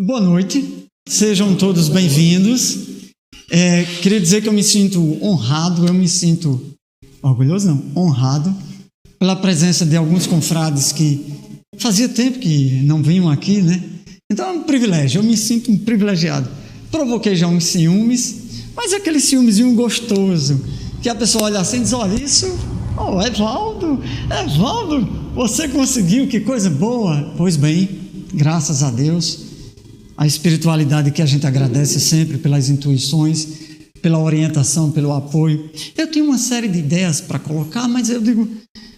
Boa noite, sejam todos bem-vindos. Queria dizer que eu me sinto honrado, eu me sinto orgulhoso, não, honrado pela presença de alguns confrades que fazia tempo que não vinham aqui, né? Então é um privilégio, eu me sinto um privilegiado. Provoquei já uns ciúmes, mas é aquele ciúmezinho gostoso, que a pessoa olha assim e diz, olha isso, Evaldo, você conseguiu, que coisa boa. Pois bem, graças a Deus, a espiritualidade que a gente agradece sempre pelas intuições, pela orientação, pelo apoio. Eu tinha uma série de ideias para colocar, mas eu digo,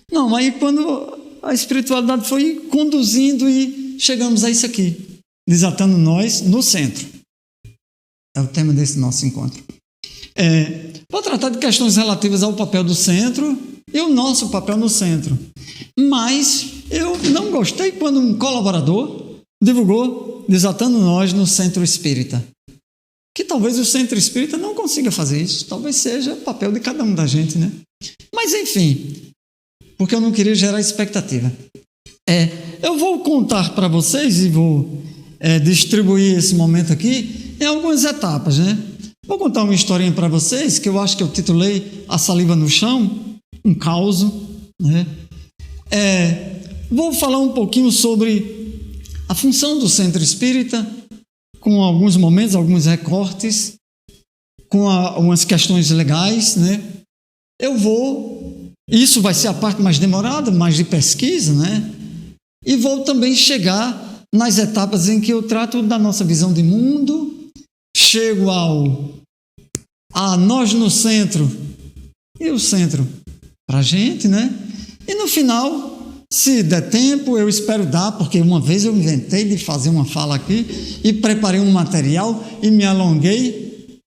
não, aí quando a espiritualidade foi conduzindo e chegamos a isso aqui, desatando nós no centro. É o tema desse nosso encontro. Vou tratar de questões relativas ao papel do centro e o nosso papel no centro. Mas eu não gostei quando um colaborador divulgou Desatando Nós no Centro Espírita. Que talvez o Centro Espírita não consiga fazer isso. Talvez seja o papel de cada um da gente, né? Mas enfim, porque eu não queria gerar expectativa. Eu vou contar para vocês e vou distribuir esse momento aqui em algumas etapas, né? Vou contar uma historinha para vocês, que eu acho que eu titulei A Saliva no Chão, um causo, né? Vou falar um pouquinho sobre a função do Centro Espírita, com alguns momentos, alguns recortes, com algumas questões legais, né? Isso vai ser a parte mais demorada, mais de pesquisa, né? E vou também chegar nas etapas em que eu trato da nossa visão de mundo, chego a nós no centro e o centro para a gente, né? E no final, se der tempo, eu espero dar, porque uma vez eu inventei de fazer uma fala aqui e preparei um material e me alonguei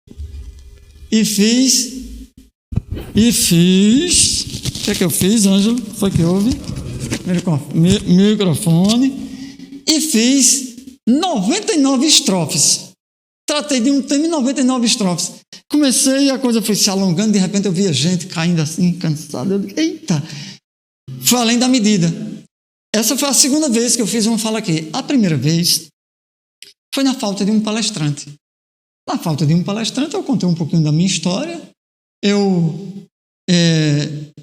e fiz. O que é que eu fiz, Ângelo? Foi que houve? Microfone. E fiz 99 estrofes. Tratei de um tema em 99 estrofes. Comecei, a coisa foi se alongando, de repente eu via gente caindo assim, cansada. Eu digo, eita! Foi além da medida. Essa foi a segunda vez que eu fiz uma fala aqui. A primeira vez foi na falta de um palestrante. Na falta de um palestrante, eu contei um pouquinho da minha história. Eu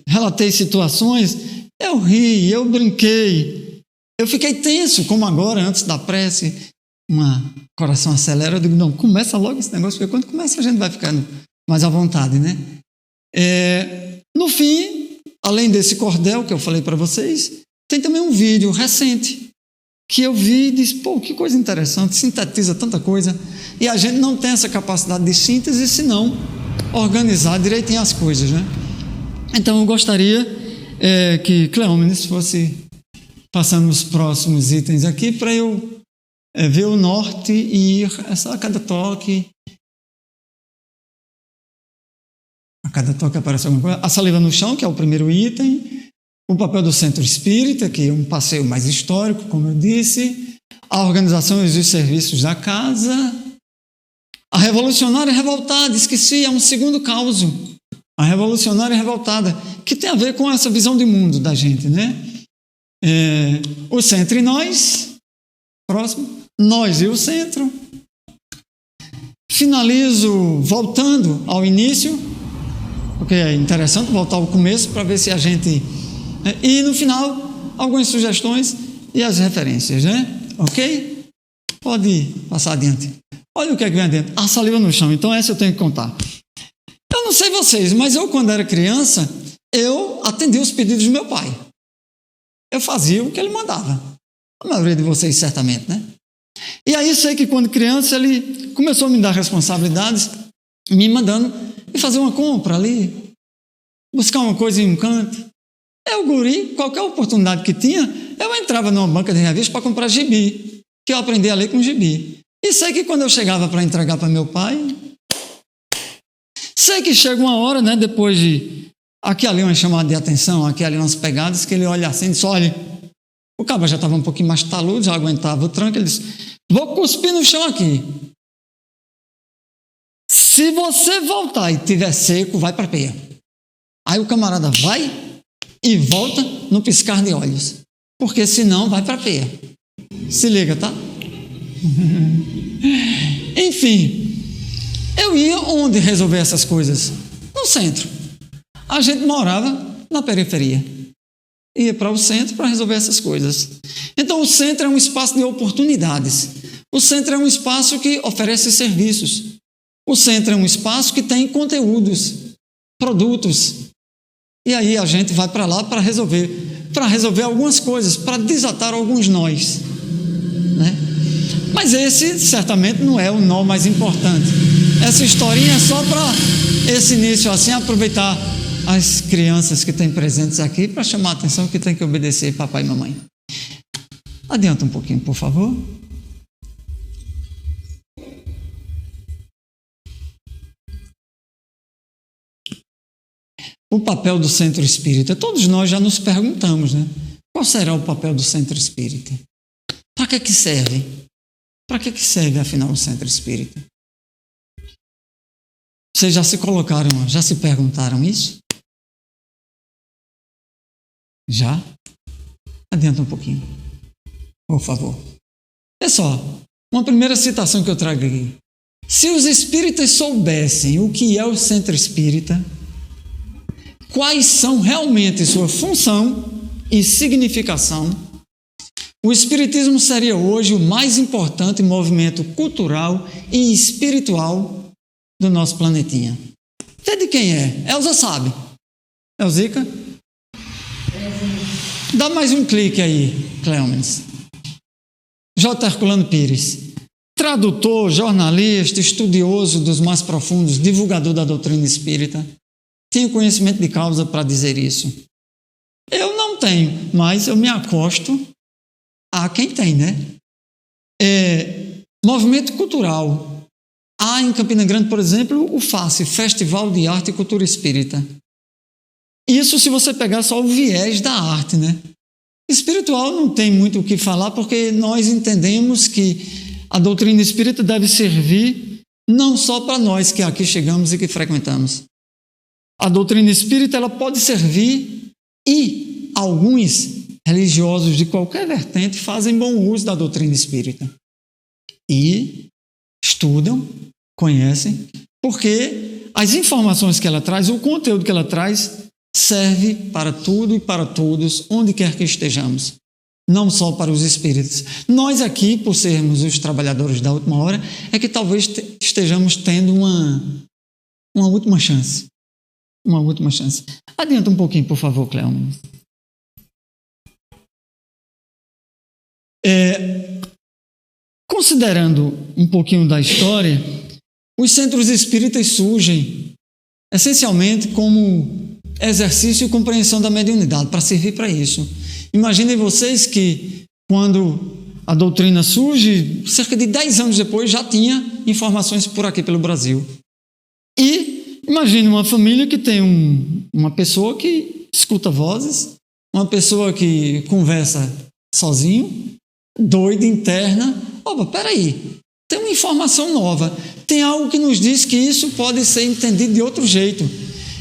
relatei situações, eu ri, eu brinquei. Eu fiquei tenso, como agora, antes da prece. Coração acelera, eu digo, não, começa logo esse negócio, porque quando começa a gente vai ficando mais à vontade, né? No fim, além desse cordel que eu falei para vocês, tem também um vídeo recente que eu vi e disse, pô, que coisa interessante, sintetiza tanta coisa, e a gente não tem essa capacidade de síntese se não organizar direitinho as coisas, né? Então eu gostaria que Cleómenes fosse passando os próximos itens aqui para eu ver o norte e ir a cada toque aparece alguma coisa. A saliva no chão, que é o primeiro item. O papel do Centro Espírita, que é um passeio mais histórico, como eu disse. A organização e os serviços da casa. A revolucionária revoltada, esqueci, é um segundo causo. A revolucionária revoltada, que tem a ver com essa visão de mundo da gente, né? O centro e nós. Próximo. Nós e o centro. Finalizo voltando ao início, porque é interessante voltar ao começo para ver se a gente... E no final, algumas sugestões e as referências, né? Ok? Pode passar adiante. Olha o que é que vem adiante. A saliva no chão. Então essa eu tenho que contar. Eu não sei vocês, mas eu quando era criança, eu atendia os pedidos do meu pai. Eu fazia o que ele mandava. A maioria de vocês certamente, né? E aí sei que quando criança ele começou a me dar responsabilidades, me mandando fazer uma compra ali, buscar uma coisa em um canto. Eu, guri, qualquer oportunidade que tinha, eu entrava numa banca de revista para comprar gibi, que eu aprendi a ler com gibi. E sei que quando eu chegava para entregar para meu pai, sei que chega uma hora, né, depois de aqui ali uma chamada de atenção, aqui ali umas pegadas, que ele olha assim e diz, olha, o cabo já estava um pouquinho mais taludo, já aguentava o tranco, ele disse, vou cuspir no chão aqui. Se você voltar e tiver seco, vai para a peia. Aí o camarada vai e volta no piscar de olhos, porque senão vai para a peia. Se liga, tá? Enfim, eu ia onde resolver essas coisas? No centro. A gente morava na periferia. Ia para o centro para resolver essas coisas. Então, o centro é um espaço de oportunidades. O centro é um espaço que oferece serviços. O centro é um espaço que tem conteúdos, produtos. E aí a gente vai para lá para resolver algumas coisas, para desatar alguns nós, né? Mas esse certamente não é o nó mais importante. Essa historinha é só para esse início assim, aproveitar as crianças que têm presentes aqui para chamar a atenção que tem que obedecer papai e mamãe. Adianta um pouquinho, por favor. O papel do centro espírita. Todos nós já nos perguntamos, né? Qual será o papel do centro espírita? Para que serve? Para que serve, afinal, o centro espírita? Vocês já se perguntaram isso? Já? Adianta um pouquinho, por favor. É só, uma primeira citação que eu trago aqui. Se os espíritas soubessem o que é o centro espírita, quais são realmente sua função e significação, o espiritismo seria hoje o mais importante movimento cultural e espiritual do nosso planetinha. Vê de quem é? Elza sabe. Elzica? Dá mais um clique aí, Cleomens. J. Herculano Pires. Tradutor, jornalista, estudioso dos mais profundos, divulgador da doutrina espírita. Tenho conhecimento de causa para dizer isso. Eu não tenho, mas eu me acosto a quem tem, né? Movimento cultural. Há em Campina Grande, por exemplo, o FACE, Festival de Arte e Cultura Espírita. Isso se você pegar só o viés da arte, né? Espiritual não tem muito o que falar, porque nós entendemos que a doutrina espírita deve servir não só para nós que aqui chegamos e que frequentamos. A doutrina espírita ela pode servir e alguns religiosos de qualquer vertente fazem bom uso da doutrina espírita. E estudam, conhecem, porque as informações que ela traz, o conteúdo que ela traz, serve para tudo e para todos, onde quer que estejamos. Não só para os espíritos. Nós aqui, por sermos os trabalhadores da última hora, é que talvez estejamos tendo uma última chance. Uma última chance. Adianta um pouquinho, por favor, Cleomens. Considerando um pouquinho da história, os centros espíritas surgem essencialmente como exercício e compreensão da mediunidade, para servir para isso. Imaginem vocês que, quando a doutrina surge, cerca de 10 anos depois já tinha informações por aqui pelo Brasil. E imagine uma família que tem uma pessoa que escuta vozes, uma pessoa que conversa sozinho, doida, interna. Opa, peraí, tem uma informação nova, tem algo que nos diz que isso pode ser entendido de outro jeito.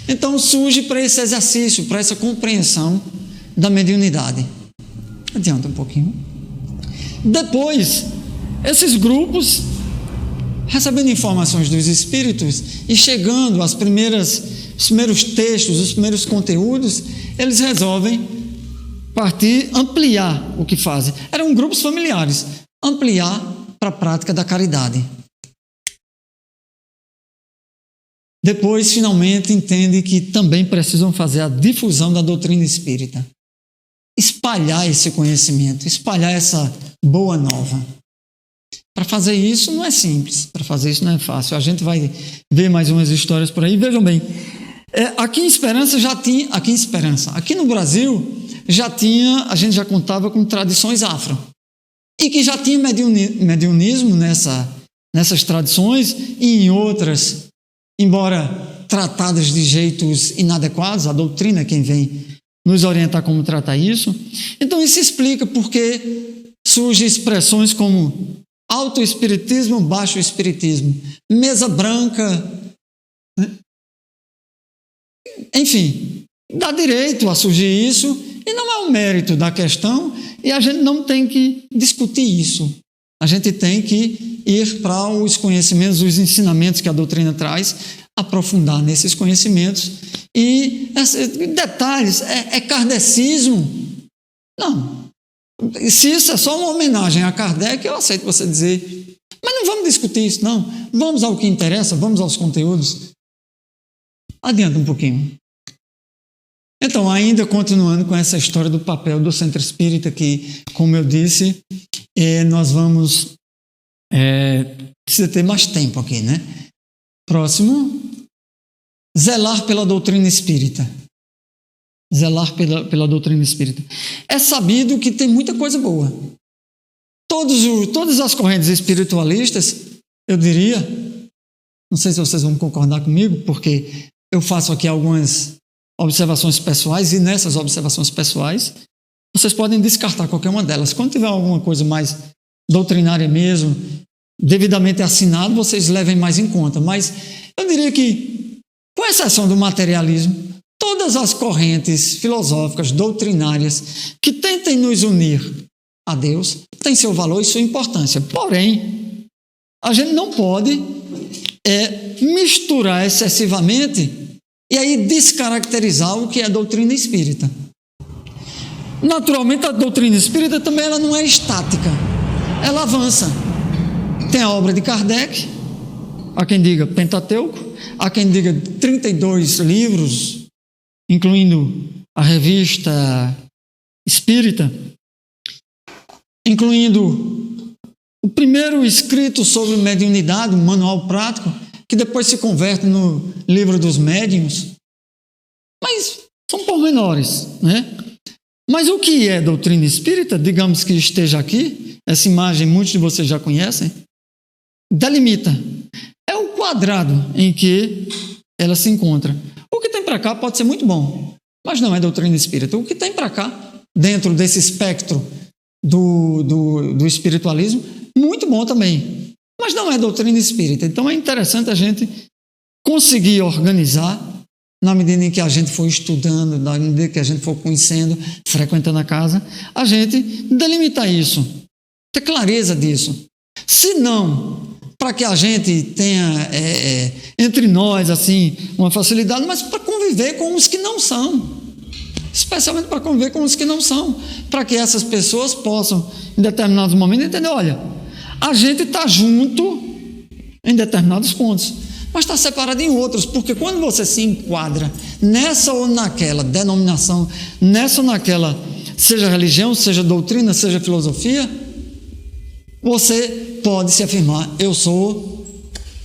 Então surge para esse exercício, para essa compreensão da mediunidade. Adianta um pouquinho. Depois, esses grupos, recebendo informações dos espíritos e chegando os primeiros textos, os primeiros conteúdos, eles resolvem ampliar o que fazem. Eram grupos familiares, ampliar para a prática da caridade. Depois, finalmente, entendem que também precisam fazer a difusão da doutrina espírita. Espalhar esse conhecimento, espalhar essa boa nova. Para fazer isso não é simples, para fazer isso não é fácil. A gente vai ver mais umas histórias por aí. Vejam bem, aqui no Brasil, a gente já contava com tradições afro. E que já tinha mediunismo nessas tradições e em outras, embora tratadas de jeitos inadequados, a doutrina é quem vem nos orientar como tratar isso. Então isso explica porque surgem expressões como autoespiritismo, baixo espiritismo, mesa branca, né? Enfim, dá direito a surgir isso e não é o mérito da questão e a gente não tem que discutir isso. A gente tem que ir para os conhecimentos, os ensinamentos que a doutrina traz, aprofundar nesses conhecimentos. E detalhes, é kardecismo? Não. Se isso é só uma homenagem a Kardec, eu aceito você dizer. Mas não vamos discutir isso, não. Vamos ao que interessa, vamos aos conteúdos. Adianta um pouquinho. Então, ainda continuando com essa história do papel do centro espírita, que, como eu disse, nós vamos... precisa ter mais tempo aqui, né? Próximo. Zelar pela doutrina espírita. Zelar pela doutrina espírita. É sabido que tem muita coisa boa. Todas as correntes espiritualistas, eu diria, não sei se vocês vão concordar comigo, porque eu faço aqui algumas observações pessoais, e nessas observações pessoais, vocês podem descartar qualquer uma delas. Quando tiver alguma coisa mais doutrinária mesmo, devidamente assinado, vocês levem mais em conta. Mas eu diria que, com exceção do materialismo, todas as correntes filosóficas, doutrinárias, que tentem nos unir a Deus, têm seu valor e sua importância. Porém, a gente não pode misturar excessivamente e aí descaracterizar o que é doutrina espírita. Naturalmente, a doutrina espírita também ela não é estática, ela avança. Tem a obra de Kardec, há quem diga Pentateuco, há quem diga 32 livros, incluindo a revista espírita, incluindo o primeiro escrito sobre mediunidade, um manual prático, que depois se converte no livro dos médiuns. Mas são pormenores, né? Mas o que é doutrina espírita, digamos que esteja aqui, essa imagem muitos de vocês já conhecem, delimita. É o quadrado em que ela se encontra. O que tem para cá pode ser muito bom, mas não é doutrina espírita. O que tem para cá, dentro desse espectro do espiritualismo, muito bom também, mas não é doutrina espírita. Então é interessante a gente conseguir organizar, na medida em que a gente for estudando, na medida que a gente for conhecendo, frequentando a casa, a gente delimitar isso, ter clareza disso. Se não, para que a gente tenha entre nós assim uma facilidade, mas para conviver com os que não são, especialmente para conviver com os que não são, para que essas pessoas possam, em determinados momentos, entender, olha, a gente está junto em determinados pontos, mas está separado em outros, porque quando você se enquadra nessa ou naquela denominação, nessa ou naquela, seja religião, seja doutrina, seja filosofia, você pode se afirmar, eu sou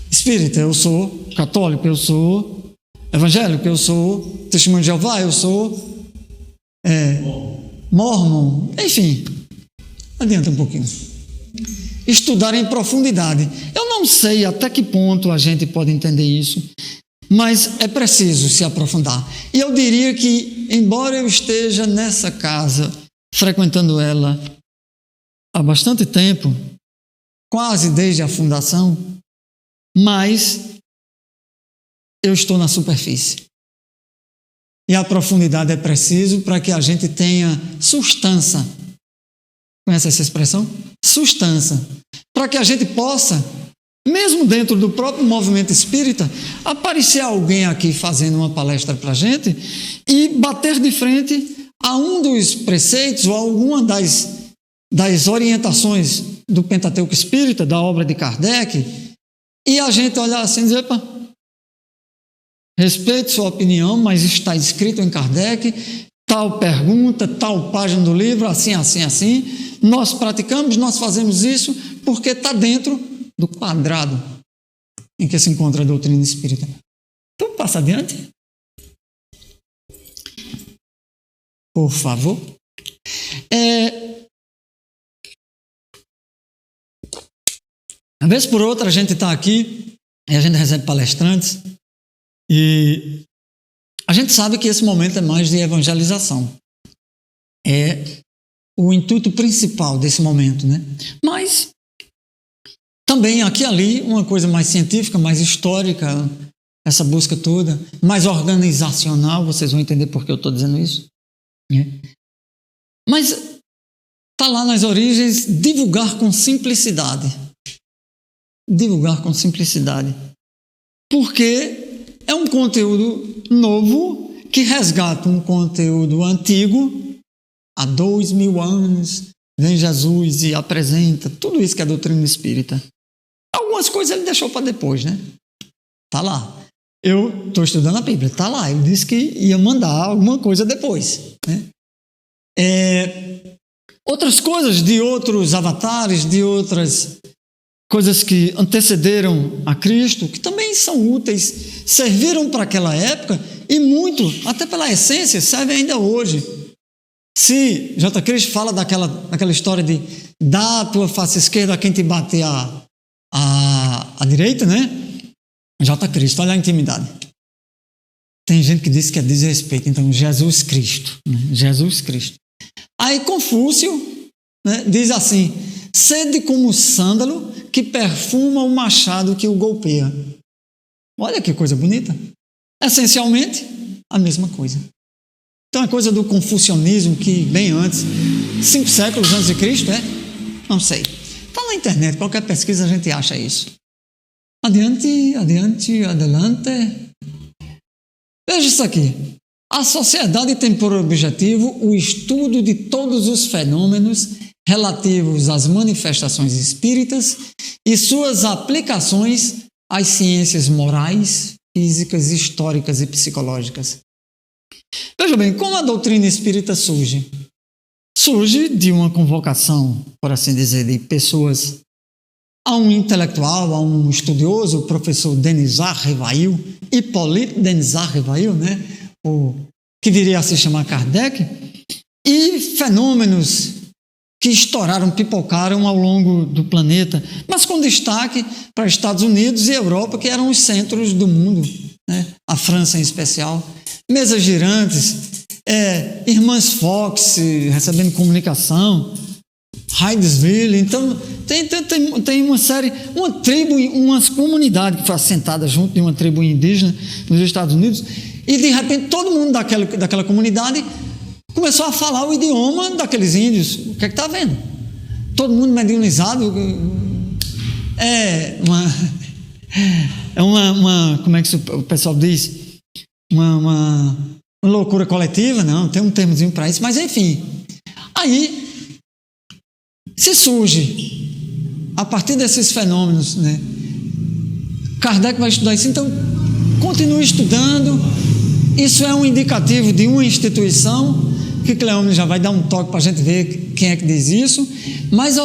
espírita, eu sou católico, eu sou evangélico, eu sou testemunho de Jeová, eu sou mormon, enfim, adianta um pouquinho. Estudar em profundidade. Eu não sei até que ponto a gente pode entender isso, mas é preciso se aprofundar. E eu diria que, embora eu esteja nessa casa, frequentando ela há bastante tempo, quase desde a fundação, mas eu estou na superfície. E a profundidade é preciso para que a gente tenha sustância. Conhece essa expressão? Sustância. Para que a gente possa, mesmo dentro do próprio movimento espírita, aparecer alguém aqui fazendo uma palestra para a gente e bater de frente a um dos preceitos ou a alguma das orientações do Pentateuco Espírita, da obra de Kardec, e a gente olhar assim e dizer, epa, respeito sua opinião, mas está escrito em Kardec, tal pergunta, tal página do livro, assim, assim, assim, nós praticamos, nós fazemos isso porque está dentro do quadrado em que se encontra a doutrina espírita. Então, passa adiante. Por favor. Uma vez por outra, a gente está aqui e a gente recebe palestrantes e a gente sabe que esse momento é mais de evangelização. É o intuito principal desse momento, né? Mas também aqui e ali uma coisa mais científica, mais histórica, essa busca toda, mais organizacional, vocês vão entender por que eu estou dizendo isso, né? Mas Está lá nas origens, divulgar com simplicidade. Divulgar com simplicidade. Porque é um conteúdo novo que resgata um conteúdo antigo. Há 2000 anos vem Jesus e apresenta tudo isso que é a doutrina espírita. Algumas coisas ele deixou para depois, né? Está lá. Eu estou estudando a Bíblia, está lá. Ele disse que ia mandar alguma coisa depois, né? Outras coisas de outros avatares, de outras coisas que antecederam a Cristo, que também são úteis, serviram para aquela época e muito, até pela essência, servem ainda hoje. Se J. Cristo fala daquela história de dar a tua face esquerda a quem te bater a direita, né? J. Cristo, olha a intimidade. Tem gente que diz que é desrespeito, então Jesus Cristo, né? Jesus Cristo. Aí Confúcio, né, diz assim: sede como o sândalo que perfuma o machado que o golpeia. Olha que coisa bonita. Essencialmente, a mesma coisa. Então, a coisa do confucionismo que bem antes, 5 séculos antes de Cristo, não sei. Está na internet, qualquer pesquisa a gente acha isso. Adiante. Veja isso aqui. A sociedade tem por objetivo o estudo de todos os fenômenos relativos às manifestações espíritas e suas aplicações às ciências morais, físicas, históricas e psicológicas. Veja bem, como a doutrina espírita surge? Surge de uma convocação, por assim dizer, de pessoas a um intelectual, a um estudioso, o professor Denisard Rivail, Hippolyte Denisard Rivail, né? Que viria a se chamar Kardec, e fenômenos que estouraram, pipocaram ao longo do planeta, mas com destaque para Estados Unidos e Europa, que eram os centros do mundo, né? A França em especial. Mesas girantes, Irmãs Fox recebendo comunicação, Hydesville. Então, tem uma série, uma tribo, umas comunidades que foi assentada junto de uma tribo indígena nos Estados Unidos, e de repente todo mundo daquela comunidade começou a falar o idioma daqueles índios. O que é que está vendo? Todo mundo mediunizado. Como é que o pessoal diz? Uma loucura coletiva, não, tem um termozinho para isso, mas enfim. Aí, se surge, a partir desses fenômenos, né, Kardec vai estudar isso, então continue estudando. Isso é um indicativo de uma instituição, que Cleômenes já vai dar um toque para a gente ver quem é que diz isso, mas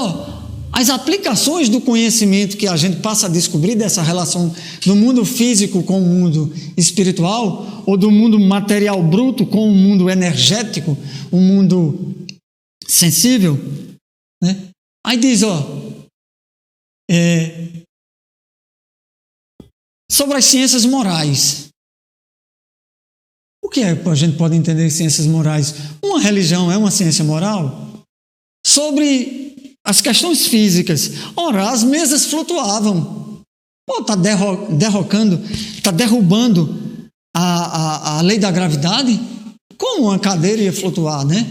as aplicações do conhecimento que a gente passa a descobrir dessa relação do mundo físico com o mundo espiritual, ou do mundo material bruto com o mundo energético, o mundo sensível, né? Aí diz, sobre as ciências morais. O que é que a gente pode entender em ciências morais? Uma religião é uma ciência moral? Sobre as questões físicas. Ora, as mesas flutuavam. Está derrubando a lei da gravidade? Como uma cadeira ia flutuar, né?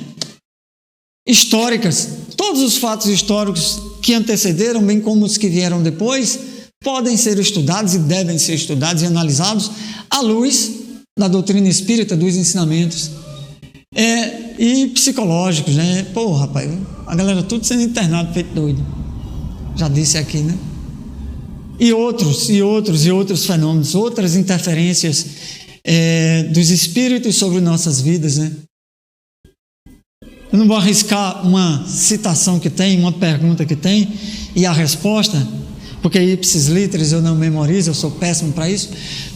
Históricas. Todos os fatos históricos que antecederam, bem como os que vieram depois, podem ser estudados e devem ser estudados e analisados à luz da doutrina espírita, dos ensinamentos e psicológicos, né? Pô, rapaz, a galera tudo sendo internado, feito doido. Já disse aqui, né? E outros fenômenos, outras interferências dos espíritos sobre nossas vidas, né? Eu não vou arriscar uma citação que tem, uma pergunta que tem e a resposta, porque ipsis literis eu não memorizo, eu sou péssimo para isso,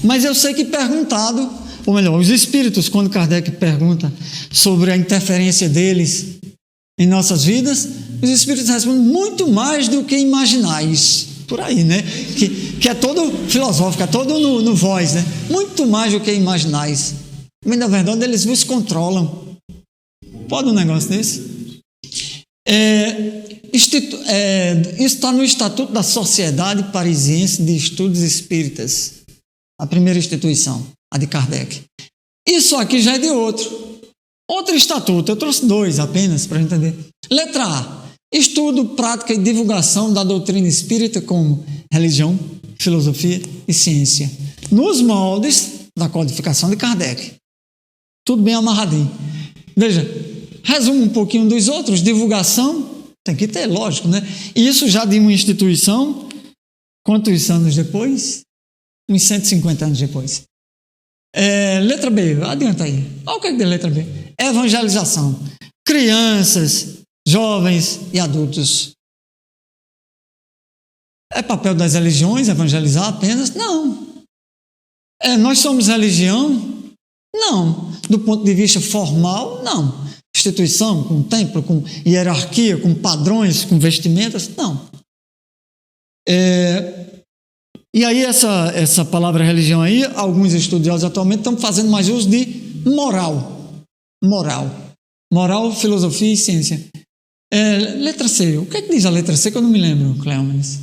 mas eu sei que perguntado, ou melhor, os espíritos, quando Kardec pergunta sobre a interferência deles em nossas vidas, os espíritos respondem muito mais do que imaginais, por aí, né? Que é todo filosófico, é todo no voz, né? Muito mais do que imaginais. Mas, na verdade, eles vos controlam. Pode um negócio desse? Isso está no Estatuto da Sociedade Parisiense de Estudos Espíritas, a primeira instituição, a de Kardec. Isso aqui já é de outro. Outro estatuto, eu trouxe 2 apenas para entender. Letra A. Estudo, prática e divulgação da doutrina espírita como religião, filosofia e ciência, nos moldes da codificação de Kardec. Tudo bem amarradinho. Veja, resumo um pouquinho dos outros. Divulgação, tem que ter, lógico, né? Isso já de uma instituição, quantos anos depois? Uns 150 anos depois. Letra B, adianta aí. Olha o que é de letra B. Evangelização. Crianças, jovens e adultos. É papel das religiões evangelizar apenas? Não. Nós somos religião? Não. Do ponto de vista formal, não. Instituição, com templo, com hierarquia, com padrões, com vestimentas? Não. E aí essa palavra religião aí, alguns estudiosos atualmente estão fazendo mais uso de moral. Moral, filosofia e ciência. Letra C. O que é que diz a letra C que eu não me lembro, Cleómenes?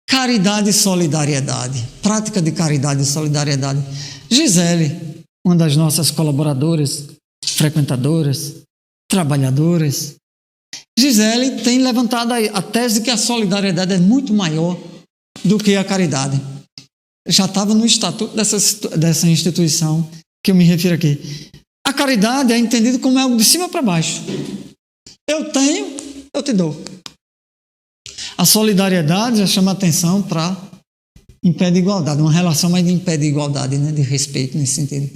Caridade e solidariedade. Prática de caridade e solidariedade. Gisele, uma das nossas colaboradoras, frequentadoras, trabalhadoras. Gisele tem levantado a tese de que a solidariedade é muito maior do que a caridade. Já estava no estatuto dessa instituição que eu me refiro aqui. A caridade é entendida como algo de cima para baixo. Eu tenho, eu te dou. A solidariedade já chama atenção para em pé de igualdade, uma relação mais de em pé de igualdade, né? De respeito nesse sentido.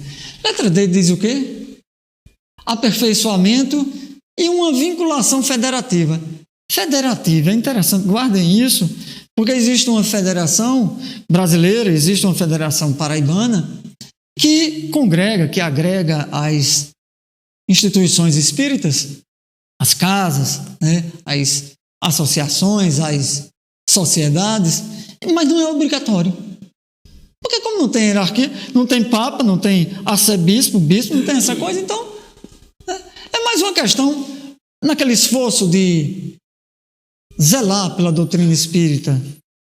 Letra D diz o quê? Aperfeiçoamento e uma vinculação federativa. Federativa, é interessante, guardem isso, porque existe uma federação brasileira, existe uma federação paraibana que congrega, que agrega as instituições espíritas, as casas, né? As associações, as sociedades, mas não é obrigatório. Porque como não tem hierarquia, não tem papa, não tem arcebispo, bispo, não tem essa coisa, então é mais uma questão naquele esforço de zelar pela doutrina espírita,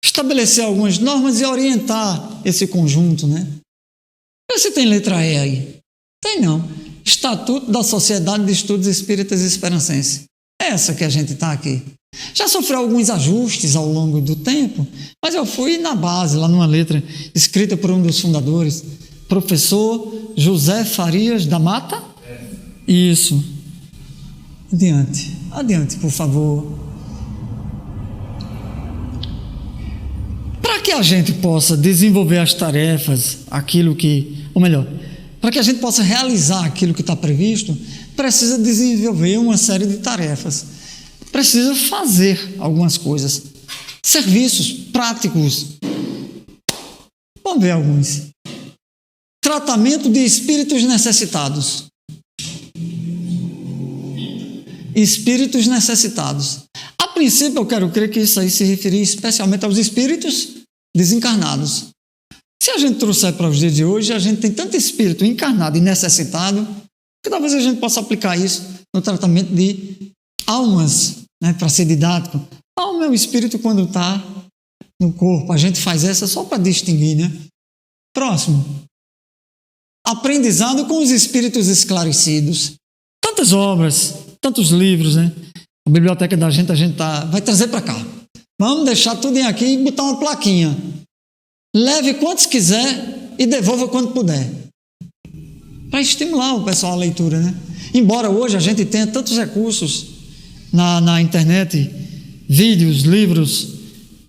estabelecer algumas normas e orientar esse conjunto, né? Vê se tem letra E aí. Tem não. Estatuto da Sociedade de Estudos Espíritas Esperancenses. É essa que a gente está aqui. Já sofreu alguns ajustes ao longo do tempo, mas eu fui na base, lá numa letra escrita por um dos fundadores, professor José Farias da Mata. Isso. Adiante, por favor. Para que a gente possa desenvolver as tarefas, para que a gente possa realizar aquilo que está previsto, precisa desenvolver uma série de tarefas. Precisa fazer algumas coisas. Serviços práticos. Vamos ver alguns. Tratamento de espíritos necessitados. Espíritos necessitados. A princípio, eu quero crer que isso aí se referia especialmente aos espíritos desencarnados. Se a gente trouxer para os dias de hoje, a gente tem tanto espírito encarnado e necessitado que talvez a gente possa aplicar isso no tratamento de almas, né, para ser didático. Alma é o espírito quando está no corpo. A gente faz essa só para distinguir, né? Próximo. Aprendizado com os espíritos esclarecidos. Tantas obras, tantos livros, né? A biblioteca da gente, vai trazer para cá. Vamos deixar tudo em aqui e botar uma plaquinha. Leve quantos quiser e devolva quando puder. Para estimular o pessoal à leitura, né? Embora hoje a gente tenha tantos recursos na internet, vídeos, livros,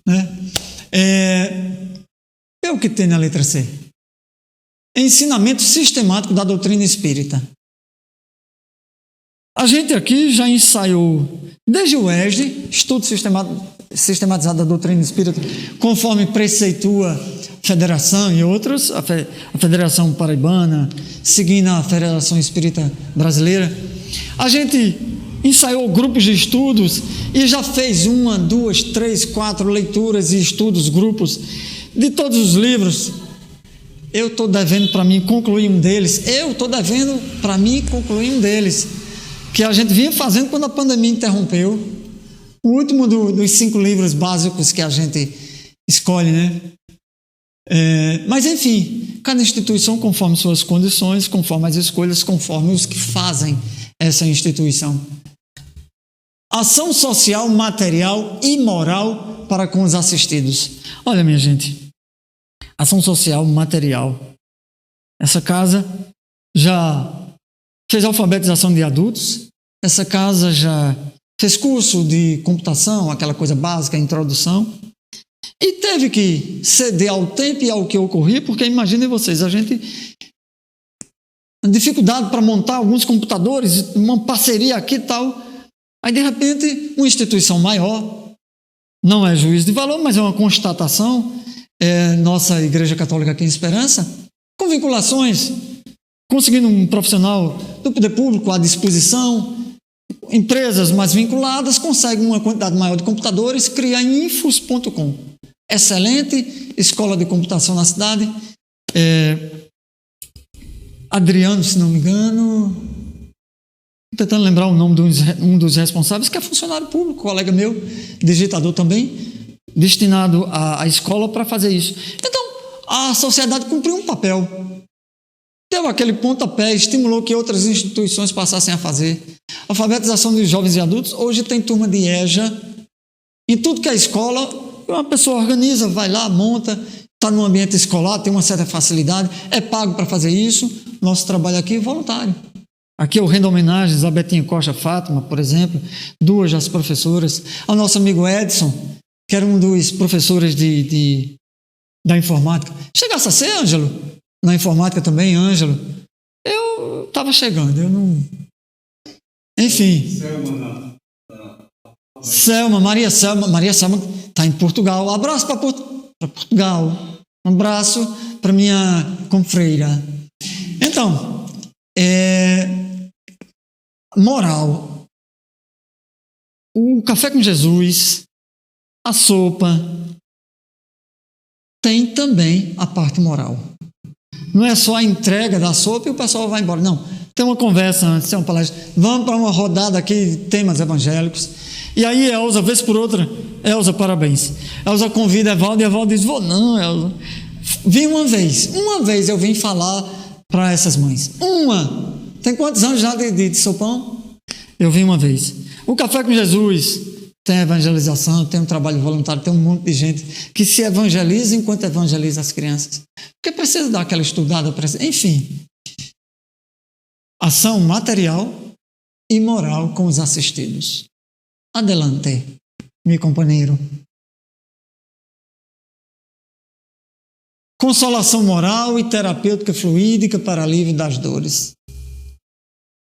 né? É o que tem na letra C. Ensinamento sistemático da doutrina espírita. A gente aqui já ensaiou, desde o ESD, estudo sistematizado da doutrina espírita, conforme preceitua a Federação e outros, a Federação Paraibana, seguindo a Federação Espírita Brasileira. A gente ensaiou grupos de estudos e já fez 1, 2, 3, 4 leituras e estudos, grupos de todos os livros. Eu estou devendo para mim concluir um deles. Que a gente vinha fazendo quando a pandemia interrompeu. O último dos 5 livros básicos que a gente escolhe, né? Mas, enfim, cada instituição conforme suas condições, conforme as escolhas, conforme os que fazem essa instituição. Ação social, material e moral para com os assistidos. Olha, minha gente, ação social, material. Essa casa já fez alfabetização de adultos, essa casa já fez curso de computação, aquela coisa básica, introdução, e teve que ceder ao tempo e ao que ocorria, porque imaginem vocês, a gente dificuldade para montar alguns computadores, uma parceria aqui e tal, aí de repente uma instituição maior, não é juízo de valor, mas é uma constatação, nossa Igreja Católica aqui em Esperança, com vinculações, conseguindo um profissional do poder público à disposição, empresas mais vinculadas, conseguem uma quantidade maior de computadores, cria a Infos.com. Excelente escola de computação na cidade. Adriano, se não me engano, tentando lembrar o nome de um dos responsáveis, que é funcionário público, colega meu, digitador também, destinado à escola para fazer isso. Então, a sociedade cumpriu um papel. Deu aquele pontapé, estimulou que outras instituições passassem a fazer. Alfabetização de jovens e adultos. Hoje tem turma de EJA. Em tudo que é escola, uma pessoa organiza, vai lá, monta, está no ambiente escolar, tem uma certa facilidade, é pago para fazer isso. Nosso trabalho aqui é voluntário. Aqui eu rendo homenagens a Betinha Costa Fátima, por exemplo, duas das professoras, ao nosso amigo Edson, que era um dos professores da informática. Chegasse a ser, Ângelo? Na informática também, Ângelo. Eu estava chegando, eu não... Enfim. Maria Selma está em Portugal. Um abraço para Portugal. Um abraço para minha confreira. Então, moral. O Café com Jesus, a sopa, tem também a parte moral. Não é só a entrega da sopa e o pessoal vai embora. Não, tem uma conversa antes, tem uma palestra. Vamos para uma rodada aqui de temas evangélicos. E aí Elza, vez por outra, Elza, parabéns. Elza convida Evaldo e Evaldo diz, vou não, Elza. Vim uma vez eu vim falar para essas mães. Tem quantos anos já de sopão? Eu vim uma vez. O Café com Jesus tem evangelização, tem um trabalho voluntário, tem um monte de gente que se evangeliza enquanto evangeliza as crianças. Porque precisa dar aquela estudada, enfim. Ação material e moral com os assistidos. Adelante, meu companheiro. Consolação moral e terapêutica fluídica para alívio das dores.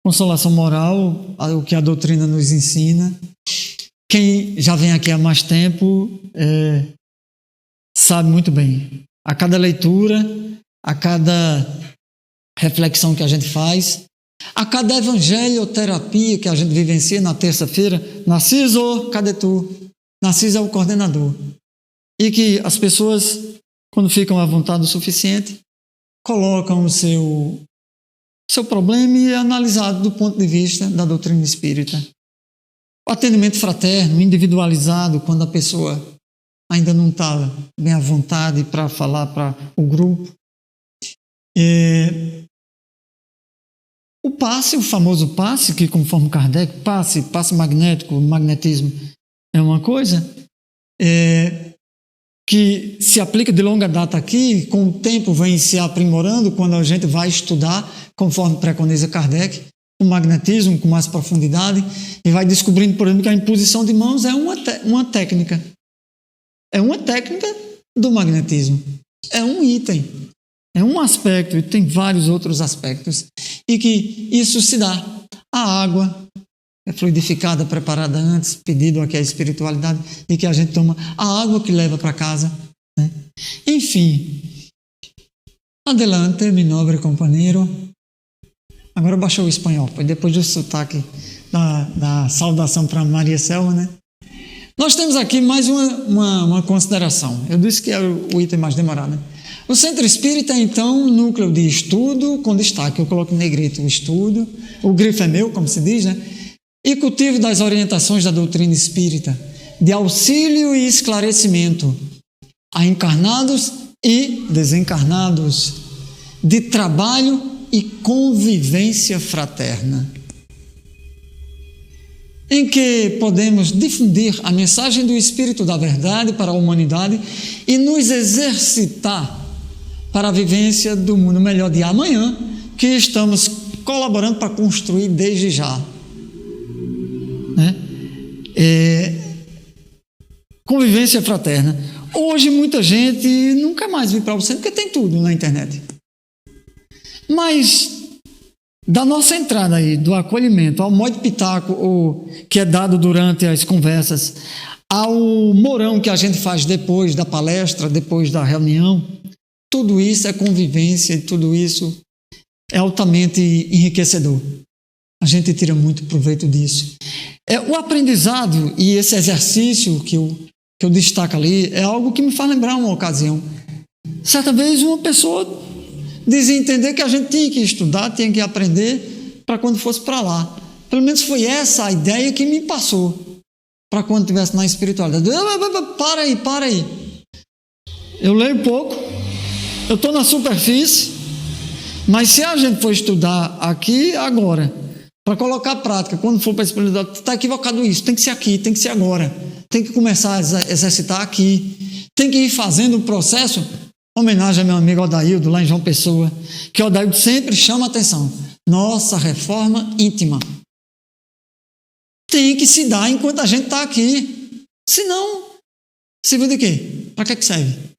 Consolação moral, o que a doutrina nos ensina. Quem já vem aqui há mais tempo sabe muito bem. A cada leitura, a cada reflexão que a gente faz, a cada evangelioterapia que a gente vivencia na terça-feira, Narciso, cadê tu? Narciso é o coordenador. E que as pessoas, quando ficam à vontade o suficiente, colocam o seu problema e é analisado do ponto de vista da doutrina espírita. O atendimento fraterno, individualizado, quando a pessoa ainda não está bem à vontade para falar para o grupo. O famoso passe, que conforme Kardec, passe magnético, magnetismo é uma coisa que se aplica de longa data aqui, com o tempo vem se aprimorando quando a gente vai estudar, conforme preconiza Kardec, o magnetismo com mais profundidade, e vai descobrindo, por exemplo, que a imposição de mãos é uma técnica. É uma técnica do magnetismo. É um item. É um aspecto, e tem vários outros aspectos. E que isso se dá. A água é fluidificada, preparada antes, pedido aqui a espiritualidade, e que a gente toma a água que leva para casa. Né? Enfim. Adelante, meu nobre companheiro. Agora baixou o espanhol, depois do sotaque da saudação para Maria Selma, né? Nós temos aqui mais uma consideração. Eu disse que é o item mais demorado, né? O Centro Espírita é, então, um núcleo de estudo com destaque. Eu coloco em negrito o estudo, o grifo é meu, como se diz, né? E cultivo das orientações da doutrina espírita, de auxílio e esclarecimento a encarnados e desencarnados. de trabalho e convivência fraterna, em que podemos difundir a mensagem do Espírito da Verdade para a humanidade e nos exercitar para a vivência do mundo melhor de amanhã, que estamos colaborando para construir desde já. Né? Convivência fraterna. Hoje muita gente não quer mais vir para o centro porque tem tudo na internet. Mas da nossa entrada aí, do acolhimento, ao modo pitaco que é dado durante as conversas, ao morão que a gente faz depois da palestra, depois da reunião, tudo isso é convivência e tudo isso é altamente enriquecedor. A gente tira muito proveito disso. O aprendizado e esse exercício que eu destaco ali é algo que me faz lembrar uma ocasião. Certa vez uma pessoa dizia entender que a gente tinha que estudar, tinha que aprender para quando fosse para lá. Pelo menos foi essa a ideia que me passou para quando estivesse na espiritualidade. Para aí. Eu leio pouco, eu estou na superfície, mas se a gente for estudar aqui, agora, para colocar a prática, quando for para a espiritualidade, está equivocado isso, tem que ser aqui, tem que ser agora, tem que começar a exercitar aqui, tem que ir fazendo o processo. Homenagem ao meu amigo Odaildo, lá em João Pessoa, que o Odaildo sempre chama a atenção. Nossa reforma íntima tem que se dar enquanto a gente está aqui. Senão, serviu de quê? Para que serve?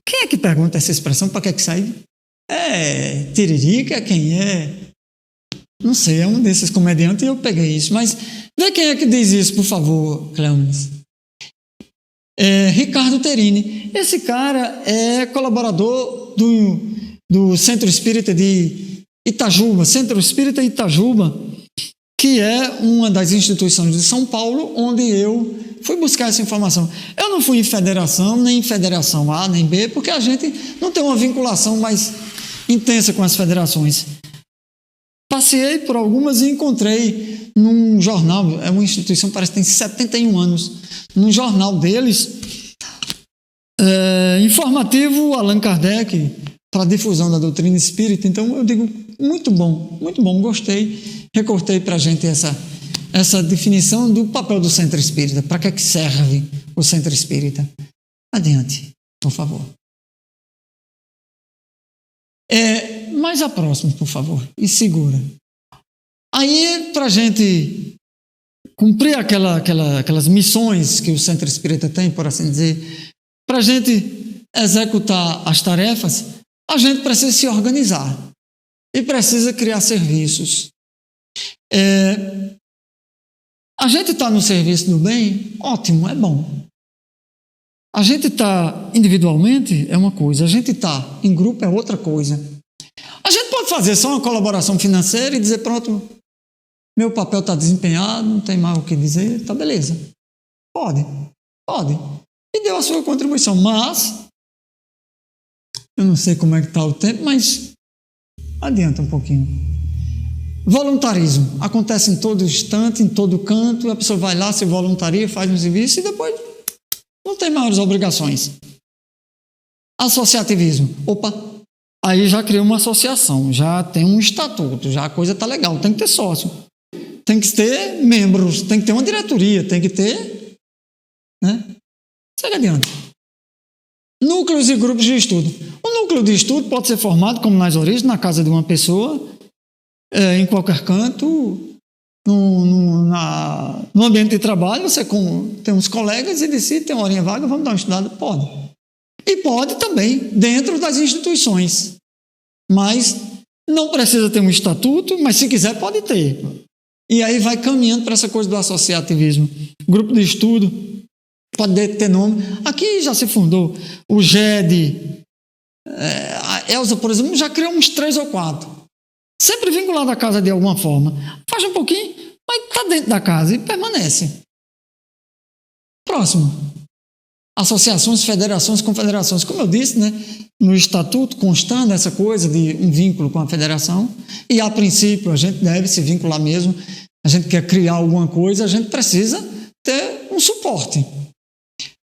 Quem é que pergunta essa expressão? Para que serve? É tiririca? Quem é? Não sei, é um desses comediantes e eu peguei isso. Mas vê quem é que diz isso, por favor, Cleones. Ricardo Terini. Esse cara é colaborador do Centro Espírita de Itajuba, Centro Espírita Itajuba, que é uma das instituições de São Paulo, onde eu fui buscar essa informação. Eu não fui em federação, nem em federação A, nem B, porque a gente não tem uma vinculação mais intensa com as federações. Passei por algumas e encontrei num jornal, é uma instituição, parece que tem 71 anos, num jornal deles, informativo Allan Kardec, para a difusão da doutrina espírita. Então eu digo, muito bom, gostei, recortei para a gente essa definição do papel do centro espírita, para que serve o centro espírita. Adiante, por favor. Mais a próxima, por favor, e segura. Aí, para a gente cumprir aquelas missões que o centro espírita tem, por assim dizer, para a gente executar as tarefas, a gente precisa se organizar e precisa criar serviços. A gente está no serviço do bem, ótimo, é bom. A gente está individualmente é uma coisa, a gente está em grupo é outra coisa. A gente pode fazer só uma colaboração financeira e dizer, pronto, meu papel está desempenhado, não tem mais o que dizer, está beleza. Pode. E deu a sua contribuição, mas eu não sei como é que está o tempo, mas adianta um pouquinho. Voluntarismo acontece em todo instante, em todo canto, a pessoa vai lá, se voluntaria, faz um serviço e depois não tem maiores obrigações. Associativismo. Aí já criou uma associação, já tem um estatuto, já a coisa está legal, tem que ter sócio, tem que ter membros, tem que ter uma diretoria, tem que ter, né? Segue adiante. Núcleos e grupos de estudo. O núcleo de estudo pode ser formado, como nas origens, na casa de uma pessoa, em qualquer canto, no ambiente de trabalho, você tem uns colegas e decide, tem uma horinha vaga, vamos dar uma estudada? Pode. E pode também dentro das instituições. Mas não precisa ter um estatuto, mas se quiser pode ter. E aí vai caminhando para essa coisa do associativismo. Grupo de estudo, pode ter nome. Aqui já se fundou o GED. A Elza, por exemplo, já criou uns 3 ou 4. Sempre vinculado à casa de alguma forma. Faz um pouquinho, mas está dentro da casa e permanece. Próximo. Associações, federações, confederações. Como eu disse, né, no estatuto constando essa coisa de um vínculo com a federação, e a princípio a gente deve se vincular mesmo, a gente quer criar alguma coisa, a gente precisa ter um suporte.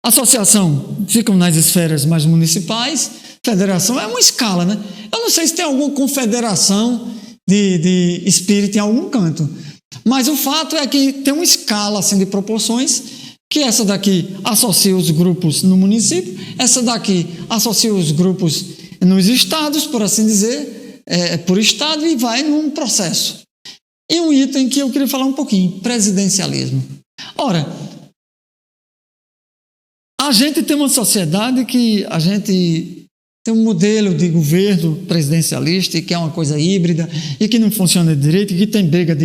Associação ficam nas esferas mais municipais, federação é uma escala, né? Eu não sei se tem alguma confederação de espírito em algum canto, mas o fato é que tem uma escala assim, de proporções, que essa daqui associa os grupos no município, essa daqui associa os grupos nos estados, por assim dizer, por estado, e vai num processo. E um item que eu queria falar um pouquinho, presidencialismo. Ora, a gente tem uma sociedade que a gente tem um modelo de governo presidencialista e que é uma coisa híbrida e que não funciona direito, e que tem briga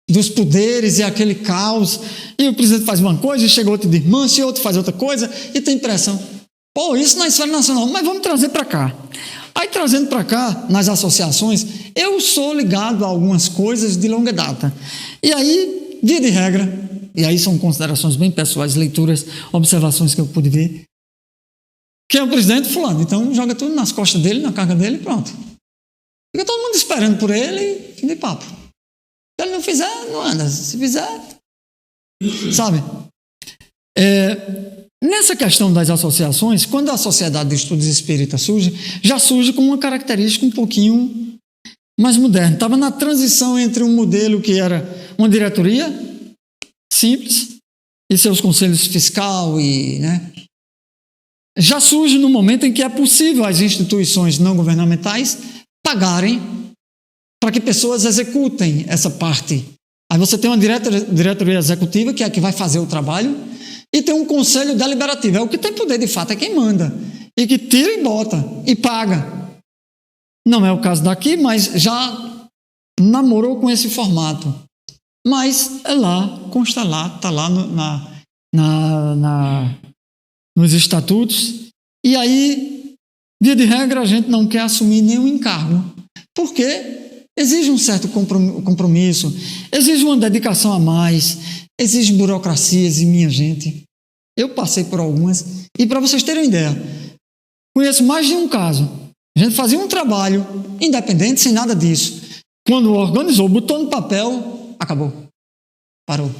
dos poderes e aquele caos, e o presidente faz uma coisa e chega outro de manso e outro faz outra coisa e tem pressão. Pô, isso na esfera nacional, mas vamos trazer para cá. Aí trazendo para cá, nas associações, eu sou ligado a algumas coisas de longa data. E aí, via de regra, e aí são considerações bem pessoais, leituras, observações que eu pude ver, que é o presidente fulano, então joga tudo nas costas dele, na carga dele e pronto. Fica todo mundo esperando por ele e fim de papo. Se ele não fizer, não anda. Se fizer, sabe? Nessa questão das associações, quando a Sociedade de Estudos Espíritas surge, já surge com uma característica um pouquinho mais moderna. Estava na transição entre um modelo que era uma diretoria simples e seus conselhos fiscal e, né? Já surge no momento em que é possível as instituições não governamentais pagarem para que pessoas executem essa parte. Aí você tem uma diretoria executiva, que é a que vai fazer o trabalho, e tem um conselho deliberativo, é o que tem poder de fato, é quem manda, e que tira e bota, e paga. Não é o caso daqui, mas já namorou com esse formato. Mas é lá, consta lá, está lá nos estatutos, e aí, via de regra, a gente não quer assumir nenhum encargo, porque exige um certo compromisso, exige uma dedicação a mais, exige burocracias, e minha gente, eu passei por algumas, e para vocês terem uma ideia, conheço mais de um caso. A gente fazia um trabalho independente, sem nada disso. Quando organizou, botou no papel, acabou, parou.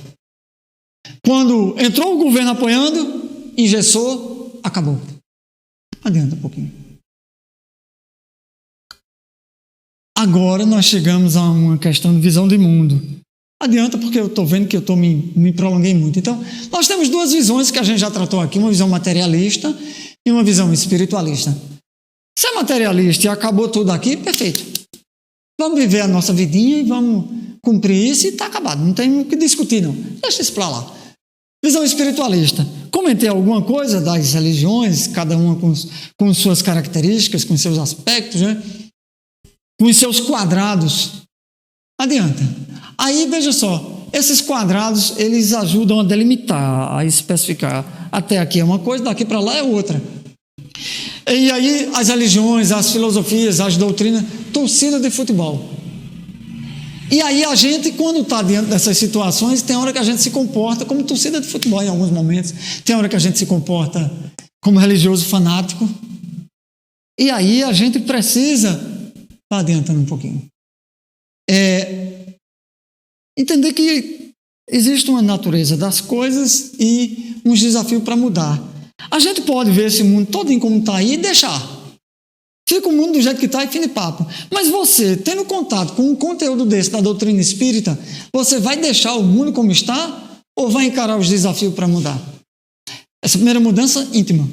Quando entrou o governo apoiando, engessou, acabou. Adianta um pouquinho. Agora nós chegamos a uma questão de visão de mundo. Adianta porque eu estou vendo que eu me prolonguei muito. Então, nós temos duas visões que a gente já tratou aqui, uma visão materialista e uma visão espiritualista. Se é materialista e acabou tudo aqui, perfeito. Vamos viver a nossa vidinha e vamos cumprir isso e está acabado. Não tem o que discutir, não. Deixa isso para lá. Visão espiritualista. Comentei alguma coisa das religiões, cada uma com suas características, com seus aspectos, né? Com os seus quadrados. Adianta. Aí, veja só, esses quadrados, eles ajudam a delimitar, a especificar. Até aqui é uma coisa, daqui para lá é outra. E aí, as religiões, as filosofias, as doutrinas, torcida de futebol. E aí a gente, quando está diante dessas situações, tem hora que a gente se comporta como torcida de futebol em alguns momentos, tem hora que a gente se comporta como religioso fanático, e aí a gente precisa, adiantando um pouquinho, entender que existe uma natureza das coisas e uns desafios para mudar. A gente pode ver esse mundo todinho como está aí e deixar. Fica o mundo do jeito que está e fim de papo. Mas você, tendo contato com um conteúdo desse da doutrina espírita, você vai deixar o mundo como está ou vai encarar os desafios para mudar? Essa primeira mudança íntima,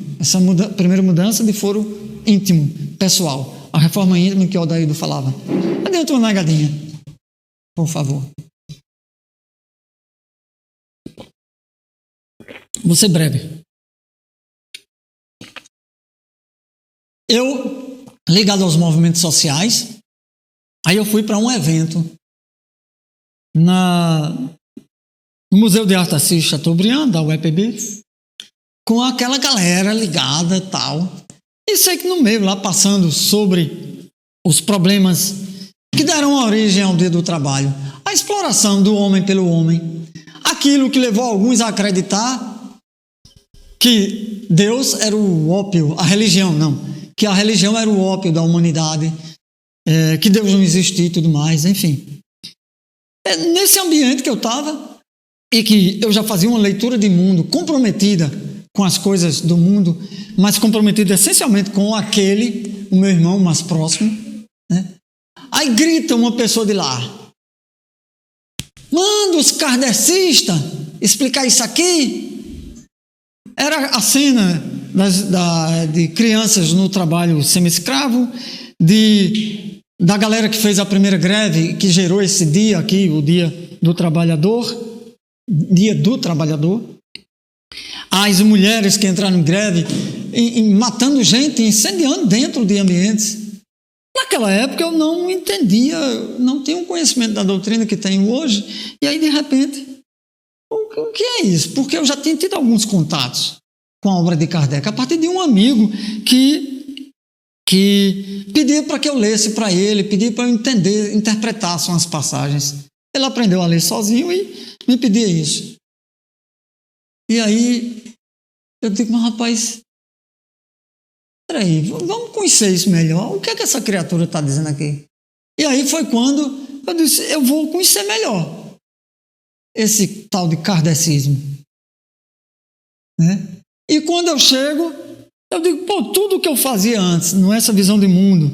primeira mudança de foro íntimo, pessoal. A reforma íntima que o Odaildo falava. Adianta uma negadinha, por favor. Vou ser breve. Eu, ligado aos movimentos sociais, aí eu fui para um evento no Museu de Arte Assis Chateaubriand, da UEPB, com aquela galera ligada e tal. E sei que no meio, lá passando sobre os problemas que deram origem ao Dia do Trabalho, a exploração do homem pelo homem, aquilo que levou alguns a acreditar que Deus era o ópio, a religião não, que a religião era o ópio da humanidade, que Deus não existia e tudo mais, enfim. Nesse ambiente que eu estava, e que eu já fazia uma leitura de mundo comprometida com as coisas do mundo, mas comprometido essencialmente com aquele, o meu irmão mais próximo, né? Aí grita uma pessoa de lá: manda os kardecistas explicar isso aqui. Era a cena de crianças no trabalho semi-escravo, da galera que fez a primeira greve, que gerou esse dia aqui, o Dia do Trabalhador, as mulheres que entraram em greve, matando gente, incendiando dentro de ambientes. Naquela época eu não entendia, não tinha um conhecimento da doutrina que tenho hoje, e aí de repente, o que é isso? Porque eu já tinha tido alguns contatos com a obra de Kardec, a partir de um amigo que pedia para que eu lesse para ele, pedia para eu entender, interpretar as passagens. Ele aprendeu a ler sozinho e me pedia isso. E aí eu digo: mas rapaz, peraí, vamos conhecer isso melhor. O que é que essa criatura está dizendo aqui? E aí foi quando eu disse: eu vou conhecer melhor esse tal de kardecismo, né? E quando eu chego, eu digo: pô, tudo que eu fazia antes, nessa visão de mundo,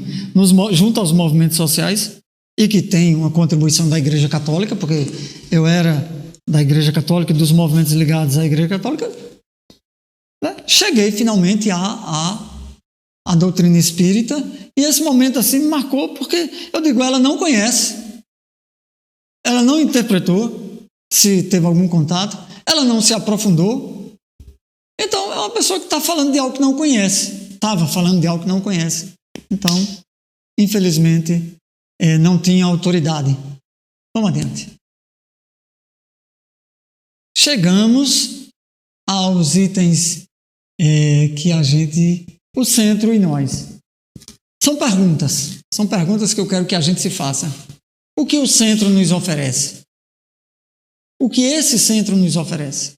junto aos movimentos sociais, e que tem uma contribuição da Igreja Católica, porque eu era da Igreja Católica e dos movimentos ligados à Igreja Católica, né? Cheguei finalmente à doutrina espírita, e esse momento assim me marcou, porque eu digo: ela não conhece, ela não interpretou, se teve algum contato, ela não se aprofundou. Então é uma pessoa que está falando de algo que não conhece, estava falando de algo que não conhece. Então, infelizmente, não tinha autoridade. Vamos adiante. Chegamos aos itens que a gente... O centro e nós. São perguntas que eu quero que a gente se faça. O que o centro nos oferece? O que esse centro nos oferece?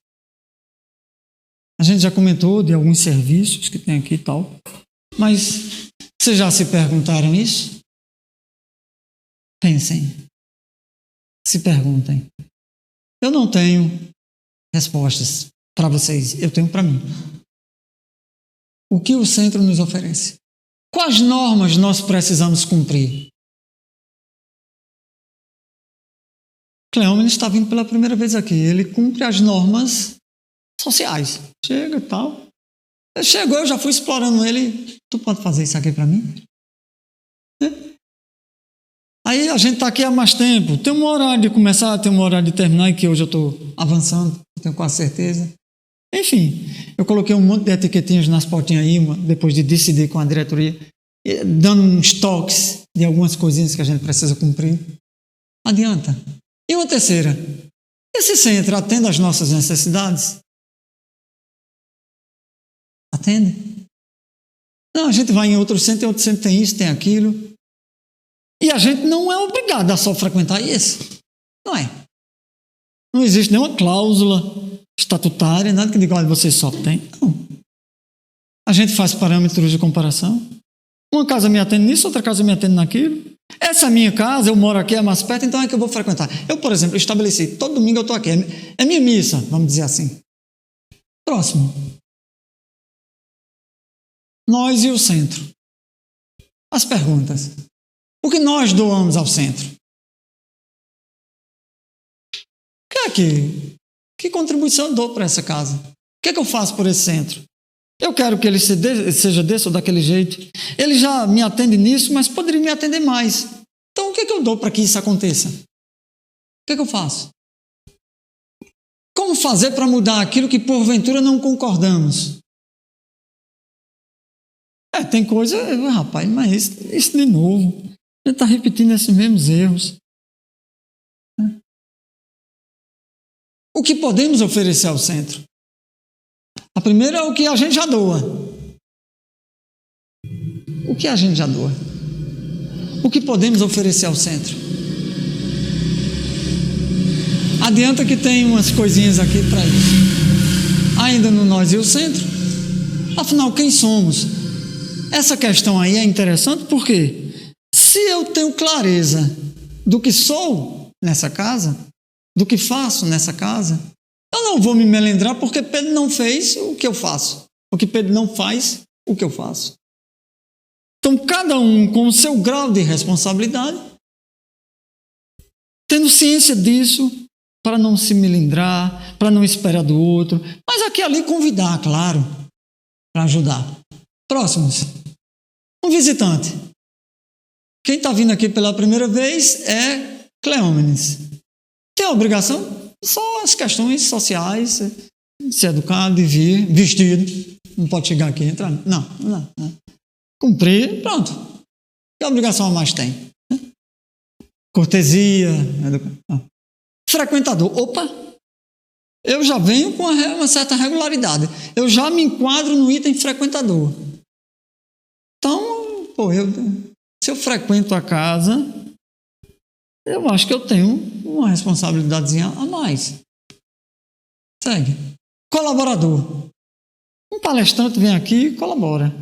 A gente já comentou de alguns serviços que tem aqui e tal, mas vocês já se perguntaram isso? Pensem. Se perguntem. Eu não tenho respostas para vocês, eu tenho para mim. O que o centro nos oferece? Quais normas nós precisamos cumprir? Cleómenes está vindo pela primeira vez aqui. Ele cumpre as normas sociais. Chega e tal. Ele chegou, eu já fui explorando ele. Tu pode fazer isso aqui para mim? Aí a gente está aqui há mais tempo. Tem um horário de começar, tem um horário de terminar, e que hoje eu estou avançando, tenho quase certeza. Enfim, eu coloquei um monte de etiquetinhas nas portinhas aí, depois de decidir com a diretoria, dando uns toques de algumas coisinhas que a gente precisa cumprir. Adianta. E uma terceira: esse centro atende às nossas necessidades? Atende? Não, a gente vai em outro centro, e outro centro tem isso, tem aquilo. E a gente não é obrigado a só frequentar esse. Não é. Não existe nenhuma cláusula estatutária, nada que diga: olha, você só tem. Não. A gente faz parâmetros de comparação. Uma casa me atende nisso, outra casa me atende naquilo. Essa é a minha casa, eu moro aqui, é mais perto, então é que eu vou frequentar. Eu, por exemplo, estabeleci, todo domingo eu estou aqui. É minha missa, vamos dizer assim. Próximo. Nós e o centro. As perguntas. O que nós doamos ao centro? Que contribuição eu dou para essa casa? O que é que eu faço por esse centro? Eu quero que ele seja desse ou daquele jeito. Ele já me atende nisso, mas poderia me atender mais. Então, o que é que eu dou para que isso aconteça? O que é que eu faço? Como fazer para mudar aquilo que porventura não concordamos? Tem coisa, rapaz, mas isso de novo. Ele está repetindo esses mesmos erros. O que podemos oferecer ao centro? A primeira é o que a gente já doa. O que a gente já doa? O que podemos oferecer ao centro? Adianta que tem umas coisinhas aqui para isso. Ainda no nós e o centro. Afinal, quem somos? Essa questão aí é interessante porque se eu tenho clareza do que sou nessa casa, do que faço nessa casa, Eu não vou me melindrar porque Pedro não fez o que eu faço. Porque Pedro não faz o que eu faço. Então, cada um com o seu grau de responsabilidade, tendo ciência disso, para não se melindrar, para não esperar do outro, mas aqui e ali convidar, claro, para ajudar. Próximos. Um visitante. Quem está vindo aqui pela primeira vez é Cleómenes. Tem a obrigação? Só as questões sociais, ser educado, de vir, vestido. Não pode chegar aqui e entrar. Não. Cumprir, pronto. Que obrigação a mais tem? Cortesia, educação. Frequentador. Opa! Eu já venho com uma certa regularidade. Eu já me enquadro no item frequentador. Então, se eu frequento a casa, eu acho que eu tenho uma responsabilidadezinha a mais. Segue. Colaborador. Um palestrante vem aqui e colabora.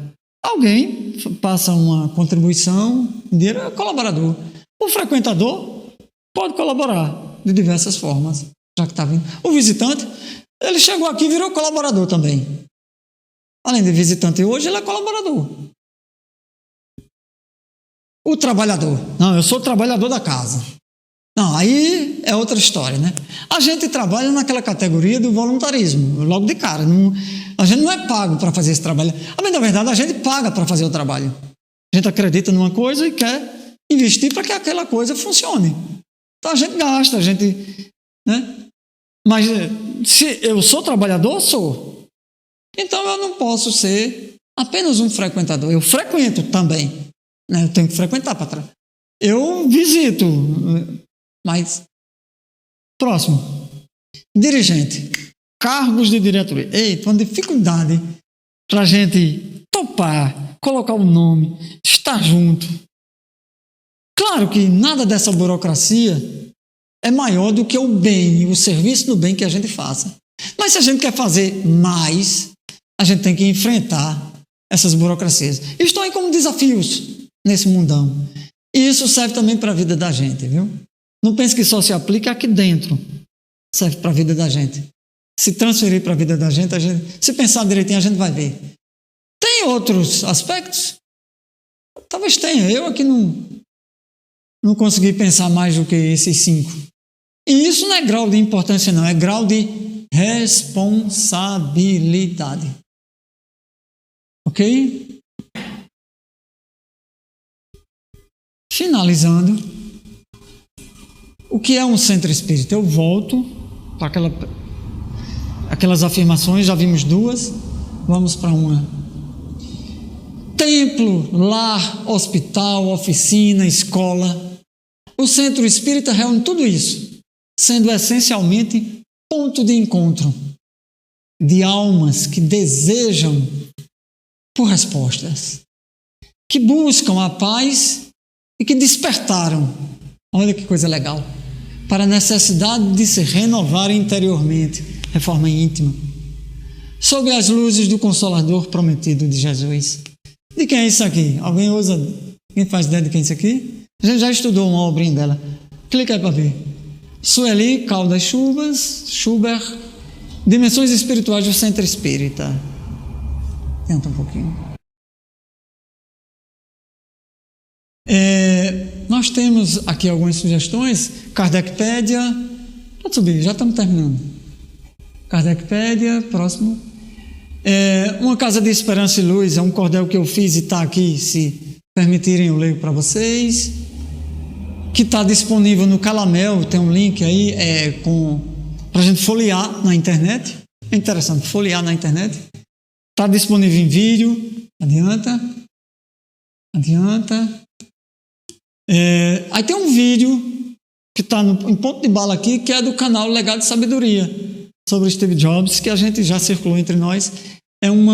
Alguém passa uma contribuição, dinheiro, é colaborador. O frequentador pode colaborar de diversas formas, já que está vindo. O visitante, ele chegou aqui e virou colaborador também. Além de visitante hoje, ele é colaborador. O trabalhador. Não, eu sou trabalhador da casa. Não, aí é outra história, né? A gente trabalha naquela categoria do voluntarismo, logo de cara. A gente não é pago para fazer esse trabalho. Na verdade, a gente paga para fazer o trabalho. A gente acredita numa coisa e quer investir para que aquela coisa funcione. Então a gente gasta, né? Mas se eu sou trabalhador, sou. Então eu não posso ser apenas um frequentador. Eu frequento também, né? Eu tenho que frequentar para trás. Eu visito, mas próximo. Dirigente. Cargos de diretoria. Eita, uma dificuldade para a gente topar, colocar o nome, estar junto. Claro que nada dessa burocracia é maior do que o bem, o serviço do bem que a gente faça. Mas se a gente quer fazer mais, a gente tem que enfrentar essas burocracias. E estão aí como desafios nesse mundão. E isso serve também para a vida da gente, viu? Não pense que só se aplica aqui dentro. Serve para a vida da gente. Se transferir para a vida da gente, se pensar direitinho, a gente vai ver. Tem outros aspectos? Talvez tenha. Eu aqui não consegui pensar mais do que esses 5. E isso não é grau de importância, não. É grau de responsabilidade. Ok? Finalizando, o que é um centro espírita? Eu volto para aquelas afirmações, já vimos 2, vamos para uma. Templo, lar, hospital, oficina, escola. O centro espírita reúne tudo isso, sendo essencialmente ponto de encontro de almas que desejam por respostas, que buscam a paz e que despertaram, olha que coisa legal, para a necessidade de se renovar interiormente, reforma íntima, sob as luzes do Consolador prometido de Jesus. De quem é isso aqui? Alguém faz ideia de quem é isso aqui? A gente já estudou uma obrinha dela. Clica aí para ver. Sueli Caldas Schubert, Dimensões Espirituais do Centro Espírita. Tenta um pouquinho. Nós temos aqui algumas sugestões. Kardecpédia. Pode subir, já estamos terminando. Kardecpédia, próximo. Uma Casa de Esperança e Luz, é um cordel que eu fiz e está aqui, se permitirem eu leio para vocês, que está disponível no Calamel, tem um link aí para a gente folhear na internet, é interessante, folhear na internet, está disponível em vídeo, adianta, aí tem um vídeo que está em ponto de bala aqui, que é do canal Legado de Sabedoria, sobre Steve Jobs, que a gente já circulou entre nós. É um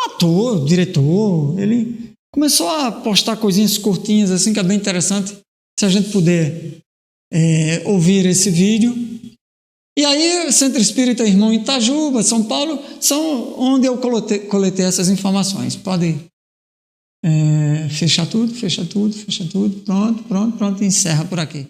ator, diretor, ele começou a postar coisinhas curtinhas assim, que é bem interessante, se a gente puder ouvir esse vídeo. E aí, Centro Espírita Irmão Itajuba, São Paulo, são onde eu coletei essas informações. Pode fechar tudo, pronto, encerra por aqui.